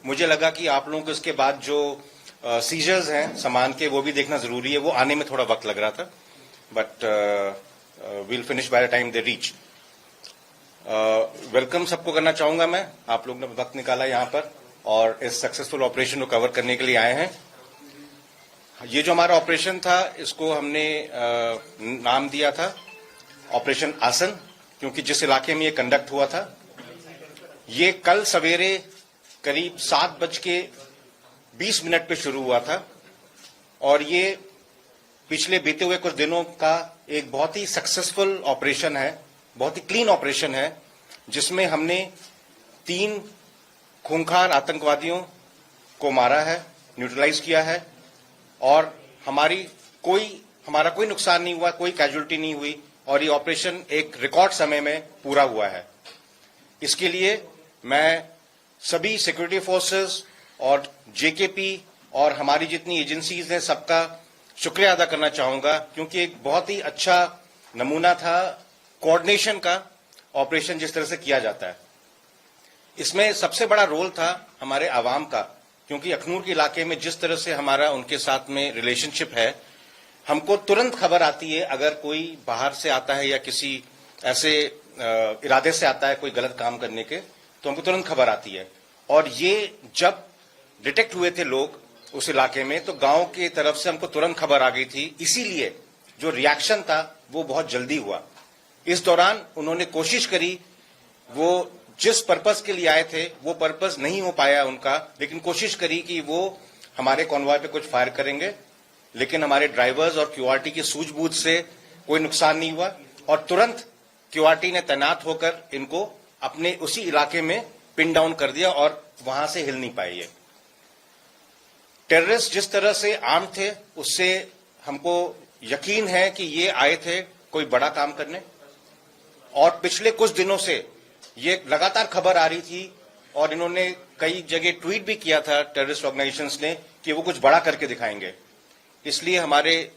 मुझे लगा कि आप लोगों को इसके बाद जो सीजर्स हैं सामान के वो भी देखना जरूरी है। वो आने में थोड़ा वक्त लग रहा था, but will finish by the time they reach. Welcome सबको करना चाहूंगा मैं। आप लोग ने वक्त निकाला यहाँ पर और इस सक्सेसफुल ऑपरेशन को कवर करने के लिए आए हैं। ये जो हमारा ऑपरेशन था इसको हमने नाम दिया था ऑपरेशन आसन, क्योंकि जिस इलाके में ये कंडक्ट हुआ था ये कल सवेरे करीब 7:20 पे शुरू हुआ था और ये पिछले बीते हुए कुछ दिनों का एक बहुत ही सक्सेसफुल ऑपरेशन है, बहुत ही क्लीन ऑपरेशन है, जिसमें हमने 3 खूंखार आतंकवादियों को मारा है, न्यूट्रलाइज किया है और हमारा कोई नुकसान नहीं हुआ, कोई कैजुअलिटी नहीं हुई और ये ऑपरेशन एक रिकॉर्ड समय में पूरा हुआ है। इसके लिए मैं सभी सिक्योरिटी फोर्सेस और जेकेपी और हमारी जितनी एजेंसीज हैं सबका शुक्रिया अदा करना चाहूंगा, क्योंकि एक बहुत ही अच्छा नमूना था कोऑर्डिनेशन का ऑपरेशन जिस तरह से किया जाता है। इसमें सबसे बड़ा रोल था हमारे आवाम का, क्योंकि अखनूर के इलाके में जिस तरह से हमारा उनके साथ में रिलेशनशिप है, हमको तुरंत खबर आती है अगर कोई बाहर से आता है या किसी ऐसे इरादे से आता है कोई गलत काम करने के, तो हमको तुरंत खबर आती है। और ये जब डिटेक्ट हुए थे लोग उस इलाके में तो गांव की तरफ से हमको तुरंत खबर आ गई थी, इसीलिए जो रिएक्शन था वो बहुत जल्दी हुआ। इस दौरान उन्होंने कोशिश करी, वो जिस पर्पस के लिए आए थे वो पर्पस नहीं हो पाया उनका, लेकिन कोशिश करी कि वो हमारे कॉन्वॉय पे कुछ फायर करेंगे, लेकिन हमारे ड्राइवर्स और क्यूआरटी की सूझबूझ से कोई नुकसान नहीं हुआ और तुरंत क्यूआरटी ने तैनात होकर इनको अपने उसी इलाके में पिन डाउन कर दिया और वहां से हिल नहीं पाए। ये टेररिस्ट जिस तरह से आर्म थे उससे हमको यकीन है कि ये आए थे कोई बड़ा काम करने, और पिछले कुछ दिनों से ये लगातार खबर आ रही थी और इन्होंने कई जगह ट्वीट भी किया था टेररिस्ट ऑर्गेनाइजेशंस ने कि वो कुछ बड़ा करके दिखाएंगे। इसलिए हमारे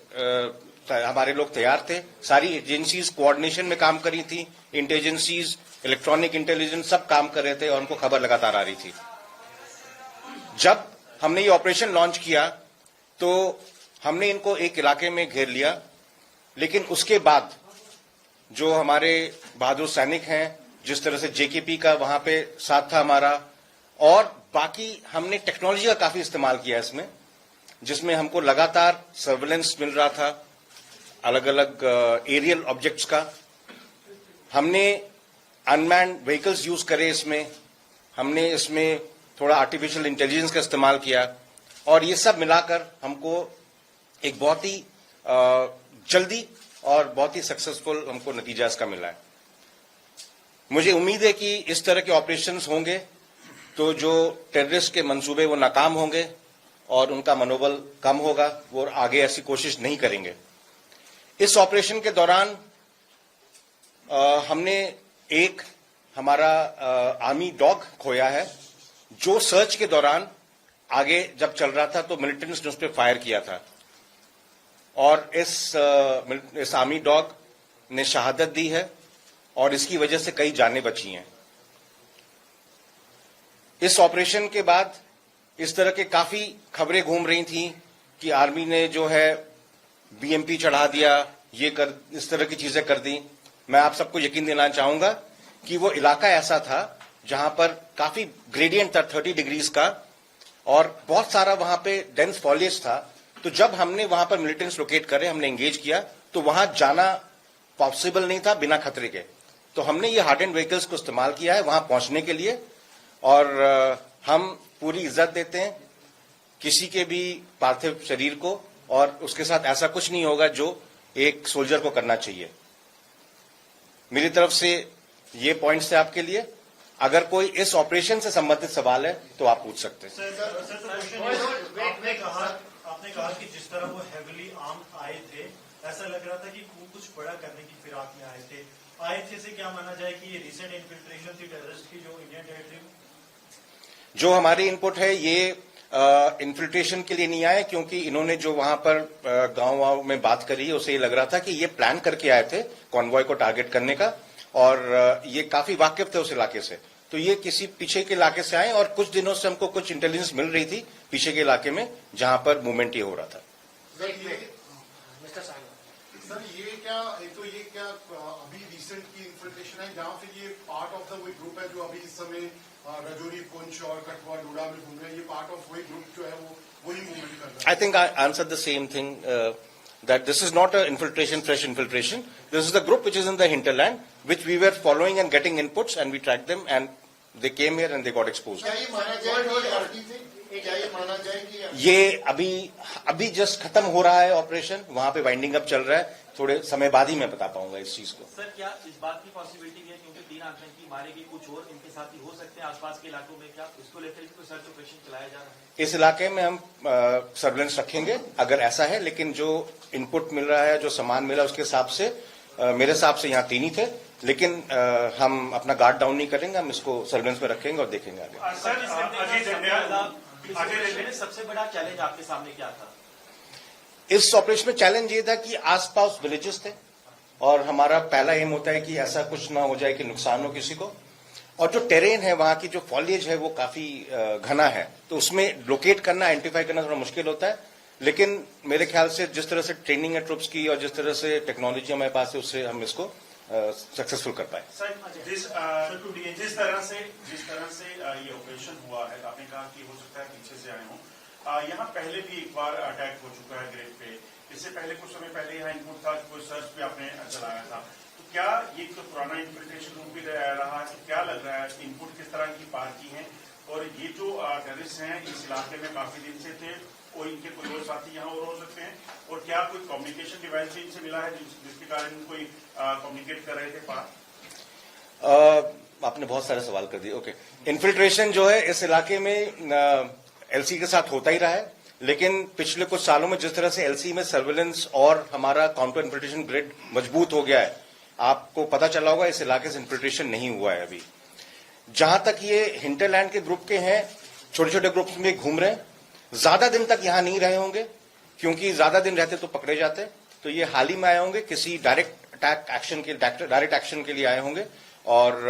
लोग तैयार थे, सारी एजेंसीज कोऑर्डिनेशन में काम कर रही थी, इंटेलिजेंसीज, इलेक्ट्रॉनिक इंटेलिजेंस सब काम कर रहे थे और उनको खबर लगातार आ रही थी। जब हमने ये ऑपरेशन लॉन्च किया तो हमने इनको एक इलाके में घेर लिया, लेकिन उसके बाद जो हमारे बहादुर सैनिक हैं, जिस तरह से जेकेपी का वहां पे साथ था हमारा, और बाकी हमने टेक्नोलॉजी का काफी इस्तेमाल किया इसमें, जिसमें हमको लगातार सर्वेलेंस मिल रहा था अलग अलग एरियल ऑब्जेक्ट्स का। हमने अनमैन्ड व्हीकल्स यूज करे, हमने इसमें थोड़ा आर्टिफिशियल इंटेलिजेंस का इस्तेमाल किया और ये सब मिलाकर हमको एक बहुत ही जल्दी और बहुत ही सक्सेसफुल हमको नतीजा इसका मिला है। मुझे उम्मीद है कि इस तरह के ऑपरेशंस होंगे तो जो टेररिस्ट के मंसूबे वो नाकाम होंगे और उनका मनोबल कम होगा, वो आगे ऐसी कोशिश नहीं करेंगे। इस ऑपरेशन के दौरान हमने एक हमारा आर्मी डॉग खोया है, जो सर्च के दौरान आगे जब चल रहा था तो मिलिटेंट्स ने उस पर फायर किया था और इस आर्मी डॉग ने शहादत दी है और इसकी वजह से कई जानें बची हैं। इस ऑपरेशन के बाद इस तरह के काफी खबरें घूम रही थी कि आर्मी ने जो है बीएमपी चढ़ा दिया, इस तरह की चीजें कर दी। मैं आप सबको यकीन दिलाना चाहूंगा कि वो इलाका ऐसा था जहां पर काफी ग्रेडियंट था 30 डिग्रीज का और बहुत सारा वहां पे डेंस फॉलिएज था। तो जब हमने वहां पर मिलिटेंट्स लोकेट करे, हमने एंगेज किया तो वहां जाना पॉसिबल नहीं था बिना खतरे के। तो हमने ये हार्ड एंड व्हीकल्स को इस्तेमाल किया है वहां पहुंचने के लिए और हम पूरी इज्जत देते हैं किसी के भी पार्थिव शरीर को और उसके साथ ऐसा कुछ नहीं होगा जो एक सोल्जर को करना चाहिए। मेरी तरफ से ये पॉइंट्स है आपके लिए। अगर कोई इस ऑपरेशन से संबंधित सवाल है तो आप पूछ सकते हैं। आपने कहा कि जिस तरह वो हेविली आर्म्ड आए थे, ऐसा लग रहा था कि कुछ बड़ा करने की फिराक में आए थे से क्या माना जाए कि ये रिसेंट इन्फिल्ट्रेशन थी टेररिस्ट की जो इंडियन टेरिटरी में? जो हमारी इनपुट है ये इन्फिल्ट्रेशन के लिए नहीं आए, क्योंकि इन्होंने जो वहां पर गांव में बात करी उसे ये लग रहा था कि ये प्लान करके आए थे कॉन्वॉय को टारगेट करने का और ये काफी वाकिफ थे उस इलाके से। तो ये किसी पीछे के इलाके से आए और कुछ दिनों से हमको कुछ इंटेलिजेंस मिल रही थी पीछे के इलाके में जहां पर मूवमेंट ये हो रहा था। सर ये क्या अभी रिसेंट की इन्फिल्ट्रेशन है जहाँ फिर ये पार्ट ऑफ द वही ग्रुप है जो अभी इस समय रजौरी, पुंछ और कठुआ, डोडा में घूम रहे हैं, ये पार्ट ऑफ वही ग्रुप जो है वो वही मूवमेंट कर रहा है? I think I answered the same thing, that this is not an infiltration, fresh infiltration. This is the group which is in the hinterland, which we were following and getting inputs, and we tracked them, and they came here and they got exposed. क्या ये माना जाए कि RT थे? क्या ये माना जाए कि ये अभी जस्ट खत्म हो रहा है ऑपरेशन, वहां पे वाइंडिंग अप चल रहा है, थोड़े समय बाद ही मैं बता पाऊंगा इस चीज को। सर क्या इस बात की पॉसिबिलिटी है क्योंकि 3 आतंकी मारे गए, कुछ और इनके साथ ही हो सकते हैं आसपास के इलाकों में, क्या इसको लेकर भी कोई सर्च ऑपरेशन चलाया जा रहा है? इस इलाके में हम सर्वेलेंस रखेंगे अगर ऐसा है, लेकिन जो इनपुट मिल रहा है, जो सामान मिला उसके हिसाब से मेरे हिसाब से यहाँ 3 ही थे, लेकिन हम अपना गार्ड डाउन नहीं करेंगे, हम इसको सर्वेलेंस में रखेंगे और देखेंगे आगे। सर अजय में सबसे बड़ा चैलेंज आपके सामने क्या था? इस ऑपरेशन में चैलेंज ये था कि आसपास विलेजेस थे और हमारा पहला एम होता है कि ऐसा कुछ ना हो जाए कि नुकसान हो किसी को, और जो टेरेन है वहां की जो फॉलिएज है वो काफी घना है, तो उसमें लोकेट करना, आइडेंटिफाई करना थोड़ा मुश्किल होता है, लेकिन मेरे ख्याल से जिस तरह से ट्रेनिंग है ट्रुप्स की और जिस तरह से टेक्नोलॉजी हमारे पास है उससे हम इसको सक्सेसफुल कर पाए। जिस तरह से ये ऑपरेशन हुआ है, आपने कहा कि हो सकता है पीछे से आए हों, यहाँ पहले भी एक बार अटैक हो चुका है ग्रेड पे, इससे पहले कुछ समय पहले यहाँ इनपुट था, कोई सर्च भी आपने चलाया था, तो क्या ये तो पुराना इन्फिल्ट्रेशन ग्रुप भी रहा है, तो क्या लग रहा है इनपुट किस तरह की पार की है, और ये जो टेररिस्ट हैं इस इलाके में काफी दिन से थे, और इनके कोई और साथी यहाँ और हो सकते हैं, और क्या कोई कम्युनिकेशन डिवाइस भी इनसे मिला है जिसके कारण कोई कम्युनिकेट कर रहे थे पार? आपने बहुत सारे सवाल कर दिए। ओके, इन्फिल्ट्रेशन जो है इस इलाके में एलसी के साथ होता ही रहा है, लेकिन पिछले कुछ सालों में जिस तरह से एलसी में सर्वेलेंस और हमारा काउंटर इन्फिल्ट्रेशन ग्रिड मजबूत हो गया है, आपको पता चला होगा इस इलाके से इन्फिल्ट्रेशन नहीं हुआ है अभी। जहां तक ये हिंटरलैंड के ग्रुप के हैं, छोटे छोटे ग्रुप्स में घूम रहे हैं, ज्यादा दिन तक यहां नहीं रहे होंगे, क्योंकि ज्यादा दिन रहते तो पकड़े जाते, तो ये हाल ही में आए होंगे, किसी डायरेक्ट एक्शन के लिए आए होंगे, और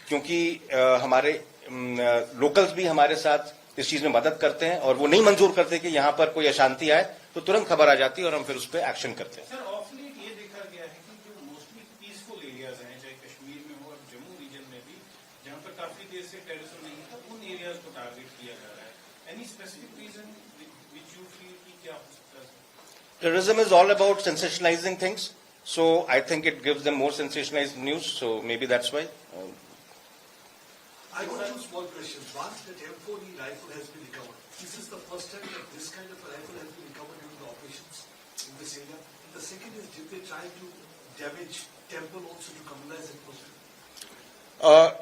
क्योंकि हमारे लोकल्स भी हमारे साथ इस चीज में मदद करते हैं और वो नहीं मंजूर करते कि यहां पर कोई अशांति आए, तो तुरंत खबर आ जाती है और हम फिर उस पर एक्शन करते हैं। सर ऑफ लेट ये देखा गया है कि जो मोस्टली पीसफुल एरियाज हैं, चाहे कश्मीर में हो और जम्मू रीजन में भी, जहां पर काफी देर से टेररिज्म नहीं था, उन एरियाज को टारगेट किया जा रहा है। Any specific reason which you feel कि क्या हो सकता है? Terrorism is all about sensationalizing things, so I think it gives them more sensationalized news, so maybe that's why. I got two small questions. One, that M4E rifle has been recovered. This is the first time that this kind of a rifle has been recovered during the operations in this area. And the second is, did they try to damage temple also to communalize it possible?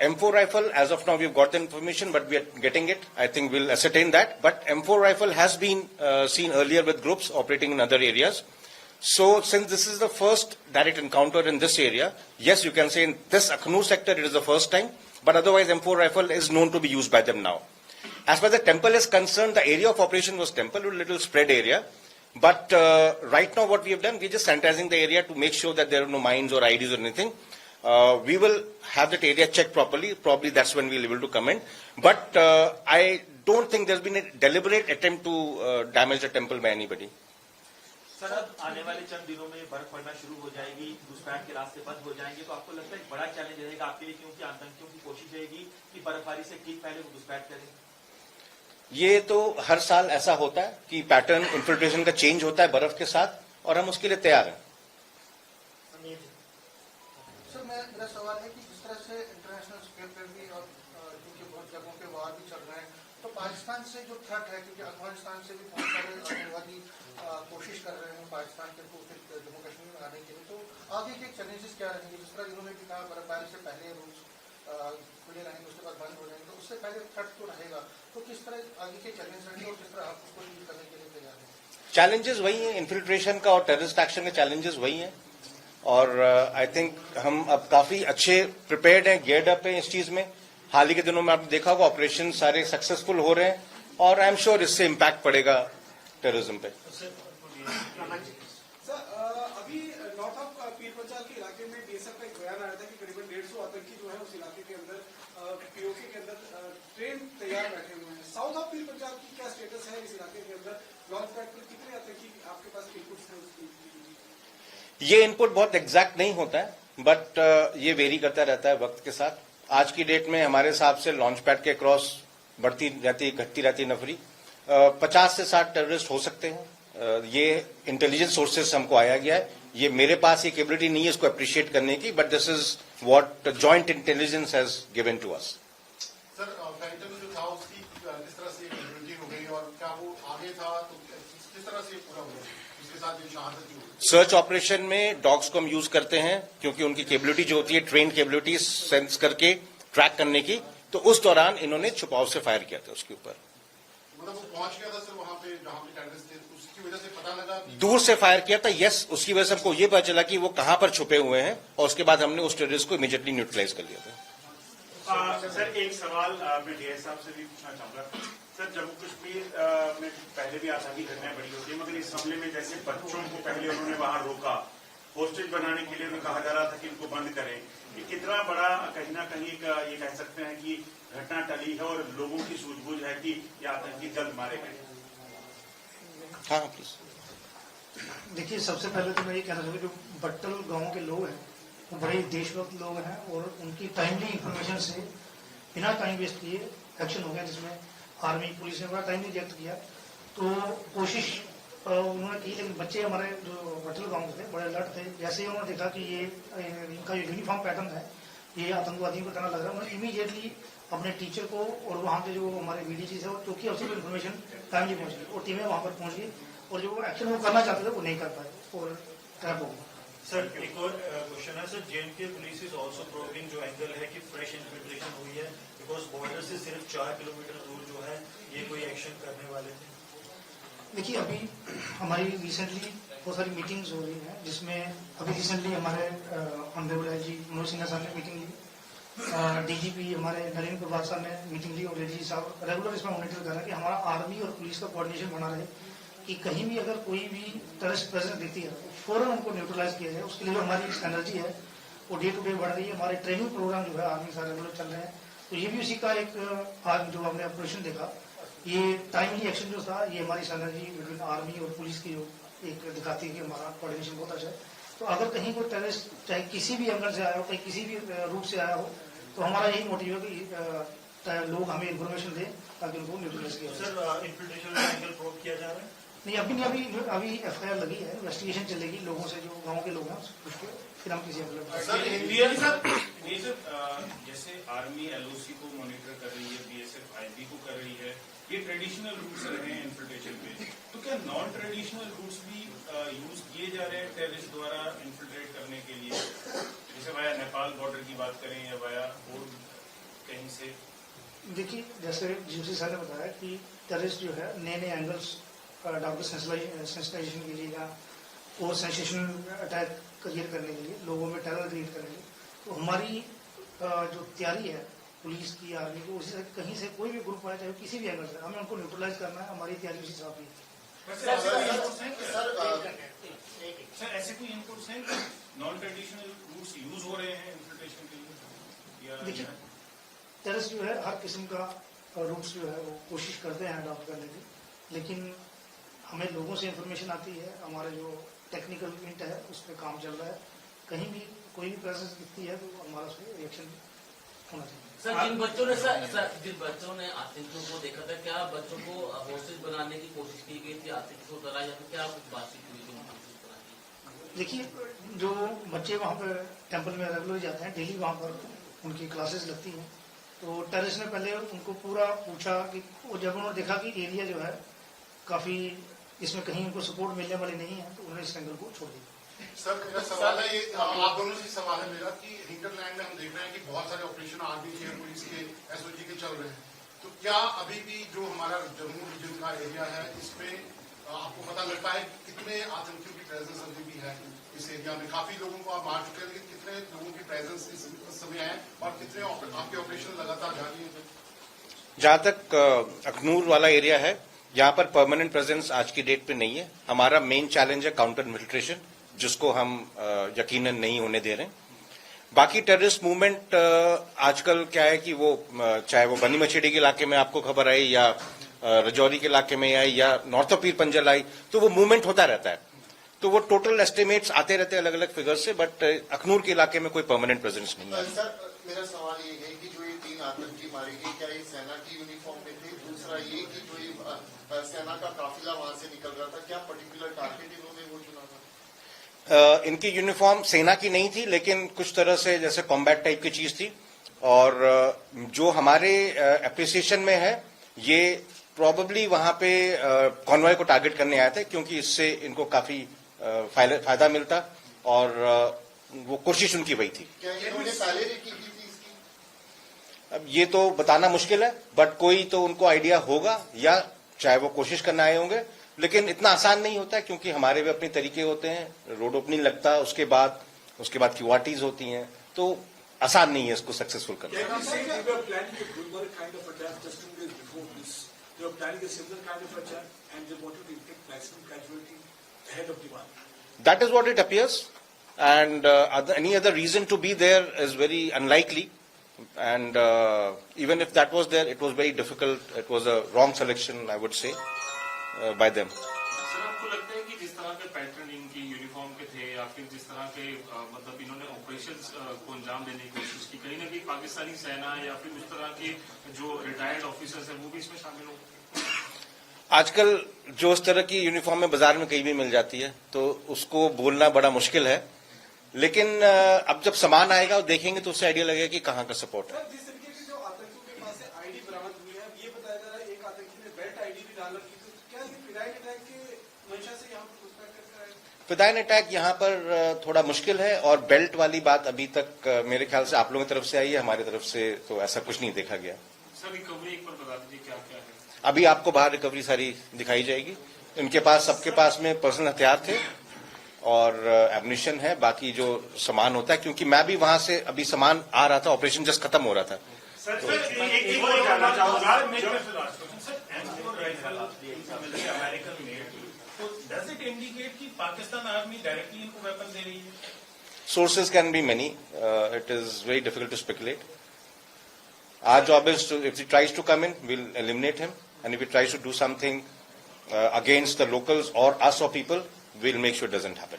M4 rifle, as of now, we've got the information, but we are getting it. I think we'll ascertain that. But M4 rifle has been seen earlier with groups operating in other areas. So, since this is the first direct encounter in this area, yes, you can say in this Akhnur sector it is the first time. But otherwise, M4 rifle is known to be used by them now. As far as the temple is concerned, the area of operation was temple, a little spread area. But right now, what we have done, we're just sanitizing the area to make sure that there are no mines or IDs or anything. We will have that area checked properly. Probably that's when we'll be able to comment. But I don't think there's been a deliberate attempt to damage the temple by anybody. Sir अब आने वाले चंद दिनों में बर्फ पड़ना शुरू हो जाएगी, घुसपैठ के रास्ते बंद हो जाएंगे, तो आपको लगता है एक बड़ा चैलेंज रहेगा आपके लिए, क्योंकि आतंकियों की कोशिश रहेगी कि बर्फबारी से ठीक पहले वो घुसपैठ करें? ये तो हर साल ऐसा होता है कि पैटर्न इन्फिल्ट्रेशन का चेंज होता है बर्फ के साथ, और हम उसके लिए तैयार हैं। सर मेरा सवाल है कि जिस तरह से इंटरनेशनल स्केल पर भी और क्योंकि बहुत जगहों पे वार भी चल रहे हैं, तो पाकिस्तान से जो थ्रेट है, क्योंकि अफगानिस्तान से भी बहुत सारे आतंकवादी कोशिश कर रहे हैं पाकिस्तान के जम्मू कश्मीर में आने के लिए, तो आगे के चैलेंजेस क्या रहेंगे? जिस तरह इन्होंने भी कहा बर्फबारी से पहले रूल्स खुले रहेंगे, उसके बाद बंद हो जाएंगे, तो उससे पहले थ्रेट तो रहेगा, तो किस तरह आगे के चैलेंज रहेंगे और किस तरह आप उसको डील करने के लिए तैयार हैं? चैलेंजेस वही हैं, इन्फिल्ट्रेशन का और टेररिस्ट एक्शन के चैलेंजेस वही हैं, और आई थिंक हम अब काफी अच्छे प्रिपेयर्ड हैं, गियर्ड अप हैं इस चीज में। हाल ही के दिनों में आपने देखा होगा ऑपरेशन सारे सक्सेसफुल हो रहे हैं, और आई एम श्योर इससे इम्पैक्ट पड़ेगा टेररिज्म पे। सर अभी नॉर्थ ऑफ पीर पंजाल के इलाके में बीएसएफ का एक बयान आया था कि करीबन 150 आतंकी जो है उस इलाके के अंदर ट्रेन तैयार बैठे हुए हैं। साउथ ऑफ पीर पंजाब की क्या स्टेटस है इस इलाके के अंदर? लॉन्च पैड पर कितने आतंकी आपके पास इनपुट्स हैं उसकी? ये इनपुट बहुत एग्जैक्ट नहीं होता है, बट ये वेरी करता रहता है वक्त के साथ। आज की डेट में हमारे हिसाब से लॉन्च पैड के क्रॉस बढ़ती रहती, घटती रहती नफरी 50 से 60 टेररिस्ट हो सकते हैं। ये इंटेलिजेंस सोर्सेस हमको आया गया है। ये मेरे पास ये कैपेबिलिटी नहीं है इसको अप्रिशिएट करने की, but this is what joint intelligence has given to us. Sir phantom जो था उसकी किस तरह से इम्यूनिटी हो गई और क्या वो आगे था तो किस तरह से पूरा हुआ उसके साथ जो शहादत हुई? सर्च ऑपरेशन में डॉग्स को हम यूज करते हैं क्योंकि उनकी कैपेबिलिटी जो होती है ट्रेन कैपेबिलिटी सेंस करके ट्रैक करने की, तो उस दौरान इन्होंने छुपाव से फायर किया था उसके ऊपर। मतलब वो पहुंच गया था सर वहां पे जहां पे टेररिस्ट थे, उसकी वजह से पता लगा दूर से फायर किया था, यस। उसकी वजह से हमको ये पता चला कि वो कहां पर छुपे हुए हैं और उसके बाद हमने उस टेररिस्ट को इमीडिएटली न्यूट्रलाइज कर लिया था। सर एक सवाल मैं डीआई साहब से भी पूछना चाहूंगा। सर जम्मू कश्मीर में पहले भी आतंकी घटनाएं बड़ी होती है, मगर इस हमले में जैसे बच्चों को पहले उन्होंने वहां रोका, होस्टेज बनाने के लिए उन्हें कहा जा रहा था कि इनको बंद करें। ये कितना बड़ा कहीं ना कहीं ये कह सकते हैं कि घटना टली है और लोगों की सूझबूझ है कि ये आतंकी जल्द मारे गए। हाँ प्लीज। देखिए, सबसे पहले तो मैं ये कहना चाहूँगा जो बट्टल गांव के लोग हैं वो बड़े देशभक्त लोग हैं और उनकी टाइमली इंफॉर्मेशन से बिना टाइम वेस्ट किए एक्शन हो गया, जिसमें आर्मी पुलिस ने बड़ा टाइमली रिएक्ट किया। तो कोशिश उन्होंने की, लेकिन बच्चे हमारे जो बट्टल गांव के थे बड़े अलर्ट थे। जैसे ही उन्होंने देखा कि ये इनका जो यूनिफॉर्म पैटर्न है ये आतंकवादियों को तरह लग रहा है, उन्होंने इमीडिएटली अपने टीचर को और वहाँ पे जो हमारे बीडीसी थे क्योंकि उसी को इन्फॉर्मेशन टाइमली पहुंच गई और टीमें वहाँ पर पहुंच गई और जो एक्शन वो करना चाहते थे वो नहीं कर पाए और ट्रैप हो गया। सर एक और क्वेश्चन है sir, JNK police is also proving जो एंगल है कि फ्रेश इन्फिल्ट्रेशन हुई है बिकॉज बॉर्डर से सिर्फ 4 किलोमीटर दूर जो है ये कोई एक्शन करने वाले थे। देखिए, अभी हमारी रिसेंटली बहुत सारी मीटिंग्स हो रही हैं, जिसमें अभी रिसेंटली हमारे ऑनरेबल जी मनोज सिन्हा साहब ने मीटिंग ली, डीजीपी हमारे नरेंद्र प्रभात साहब ने मीटिंग ली और डीजी साहब रेगुलर इसमें मॉनिटर कर रहे हैं कि हमारा आर्मी और पुलिस का कोऑर्डिनेशन बना रहे कि कहीं भी अगर कोई भी टेररिस्ट प्रेजेंस दिखती है तो फौरन उनको न्यूट्रलाइज किया जाए। उसके लिए जो हमारी एनर्जी है वो डे टू डे बढ़ रही है। हमारे ट्रेनिंग प्रोग्राम जो है आर्मी सारे रेगुलर चल रहे हैं, तो ये भी उसी का एक आज जो हमने ऑपरेशन देखा, ये टाइमली एक्शन जो था ये हमारी एनर्जी बिटवीन आर्मी और पुलिस की जो एक दिखाती है कि हमारा कोऑर्डिनेशन बहुत अच्छा है। तो अगर कहीं कोई टेररिस्ट चाहे किसी भी एंगल से आया हो, कहीं किसी भी रूट से आया हो, तो हमारा यही मोटिव है कि लोग हमें इन्फॉर्मेशन दें ताकि उनको न्यूट्रलाइज किया जाए। सर इन्फिल्ट्रेशन का एंगल प्रूव किया जा रहा है? नहीं, अभी एफआईआर लगी है, इन्वेस्टिगेशन चलेगी लोगों से, जो गांव के लोग हैं पूछ के फिर हम किसी जैसे आर्मी एलओसी को मॉनिटर कर रही है, बीएसएफ आईबी को कर रही है, ये ट्रेडिशनल रूट्स रहे हैं इन्फिल्ट्रेशन पे, तो क्या नॉन ट्रेडिशनल रूट्स भी यूज किए जा रहे हैं टेररिस्ट द्वारा इन्फिल्ट्रेट करने के लिए, जैसे वाया नेपाल बॉर्डर की बात करें या वाया और कहीं से? देखिए, जैसे जीओसी सर ने बताया कि टेररिस्ट जो है नए नए एंगल्स डॉक्टर सेंसिटाइजेशन के लिए या और सेंसेशनल अटैक क्रिएट करने के लिए, लोगों में टेरर क्रिएट करने के लिए, तो हमारी जो तैयारी है पुलिस की, आर्मी की, उसी से कहीं से कोई भी ग्रुप आए चाहे किसी भी एंगल से, हमें उनको न्यूट्रलाइज करना है। हमारी तैयारी उसी हिसाब की सर ऐसे कोई इनपुट्स हैं नॉन ट्रेडिशनल रूट्स यूज हो रहे हैं इन्फिल्ट्रेशन के लिए? देखिए, टेररिस्ट जो है हर किस्म का रूट्स जो है वो कोशिश करते हैं अडॉप्ट करने की, लेकिन हमें लोगों से इंफॉर्मेशन आती है, हमारा जो टेक्निकल यूनिट है उस पर काम चल रहा है। कहीं भी कोई भी प्रेजेंस दिखती है तो हमारा उस पर रिएक्शन होना चाहिए। सर जिन बच्चों ने आतंकियों को देखा था, क्या बच्चों को होस्टेज बनाने की कोशिश की गई थी आतंकी को डरा, या फिर क्या कुछ बातचीत हुई थी? देखिए, जो बच्चे वहाँ पर टेम्पल में रेगुलर जाते हैं, डेली वहाँ पर उनकी क्लासेस लगती हैं, तो टेररिस्ट ने पहले उनको पूरा पूछा कि जब उन्होंने देखा कि एरिया जो है काफी इसमें कहीं उनको सपोर्ट मिलने वाली नहीं है, तो उन्होंने इस एंगल को छोड़ दिया। सर मेरा सवाल है, ये आप दोनों से सवाल है मेरा कि हिंटरलैंड में हम देख रहे हैं कि बहुत सारे ऑपरेशन आर्मी के, पुलिस के, एसओजी के चल रहे हैं, तो क्या अभी भी जो हमारा जम्मू रीजन का एरिया है इसमें आपको पता लगता है कितने आतंकियों की प्रेजेंस अभी भी है इस एरिया में? काफी लोगों को आप मार चुके हैं, लेकिन कितने लोगों की प्रेजेंस इस समय है और कितने आपके ऑपरेशन लगातार जारी है? जहां तक अखनूर वाला एरिया है, यहाँ पर परमानेंट प्रेजेंस आज की डेट पे नहीं है। हमारा मेन चैलेंज है काउंटर इन्फिल्ट्रेशन, जिसको हम यकीनन नहीं होने दे रहे हैं। बाकी टेररिस्ट मूवमेंट आजकल क्या है कि वो चाहे वो बनी मछेड़ी के इलाके में आपको खबर आई या रजौरी के इलाके में आई या नॉर्थ ऑफ पीर पंजल आई, तो वो मूवमेंट होता रहता है। तो वो टोटल एस्टिमेट्स आते रहते हैं अलग अलग फिगर से, बट अखनूर के इलाके में कोई परमानेंट प्रेजेंस नहीं है। सर, मेरा सवाल ये है कि जो ये 3 आतंकी मारे गए, क्या ये सेना की यूनिफॉर्म में थे? दूसरा ये कि जो ये सेना का काफिला वहां से निकल रहा था, क्या पर्टिकुलर टारगेट इन्होंने वो चुना था? इनकी यूनिफॉर्म सेना की नहीं थी, लेकिन कुछ तरह से जैसे कॉम्बैट टाइप की चीज थी। और जो हमारे एप्रिसिएशन में है, ये प्रोबेबली वहां पे कॉन्वॉय को टारगेट करने आए थे, क्योंकि इससे इनको काफी फायदा मिलता और वो कोशिश उनकी वही थी। क्या इन्होंने पहले भी की थी इसकी? अब ये तो बताना मुश्किल है, बट कोई तो उनको आइडिया होगा, या चाहे वो कोशिश करने आए होंगे, लेकिन इतना आसान नहीं होता है, क्योंकि हमारे भी अपने तरीके होते हैं। रोड ओपनिंग लगता है, उसके बाद क्यूआरटीज होती हैं, तो आसान नहीं है इसको सक्सेसफुल करना। Can we say they were planning a Gulmarg kind of attack just 2 days before this? They were planning a similar kind of attack and they wanted to inflict maximum casualty ahead of Diwali. That is what it appears, and any other reason to be there is very unlikely. And even if that was there, it was very difficult. It was a wrong selection, I would say, by them. Sir, आपको लगता है कि जिस तरह के pattern इनकी uniform के थे, या फिर जिस तरह के मतलब इन्होंने ऑपरेशंस को अंजाम देने की कोशिश की, कहीं ना कहीं पाकिस्तानी सेना या फिर उस तरह के जो रिटायर्ड ऑफिसर्स हैं वो भी इसमें शामिल हो? आजकल जो इस तरह की यूनिफॉर्म में बाजार में कहीं भी मिल जाती है, तो उसको बोलना बड़ा मुश्किल है। लेकिन अब जब सामान आएगा और देखेंगे तो उससे आइडिया लगेगा कि कहाँ का सपोर्ट है। सर, जिस तरीके की जो आतंकियों के पास से आईडी बरामद हुई है, ये बताया जा रहा है एक आतंकी ने बेल्ट आईडी भी डाल रखी थी। क्या ये फिदाइन अटैक के मंशा से यहाँ पर घुसपैठ करके आए? फिदाइन अटैक यहाँ पर थोड़ा मुश्किल है, और बेल्ट वाली बात अभी तक मेरे ख्याल से आप लोगों की तरफ से आई है, हमारी तरफ से तो ऐसा कुछ नहीं देखा गया। सर, रिकवरी एक बार बता दीजिए क्या क्या है? अभी आपको बाहर रिकवरी सारी दिखाई जाएगी। इनके पास, सबके पास में पर्सनल हथियार थे और एम्युनिशन है, बाकी जो सामान होता है, क्योंकि मैं भी वहां से अभी सामान आ रहा था, ऑपरेशन जस्ट खत्म हो रहा था। सर, एक चीज और जानना चाहूंगा, अमेरिकन मेड, तो डज इट इंडिकेट कि पाकिस्तान आर्मी डायरेक्टली इनको वेपन दे रही है? Sources can be many. It is very difficult to speculate. Our job is to, if he tries to come in, we'll eliminate him. And if he tries to do something against the locals or us or people, we'll make sure it doesn't happen.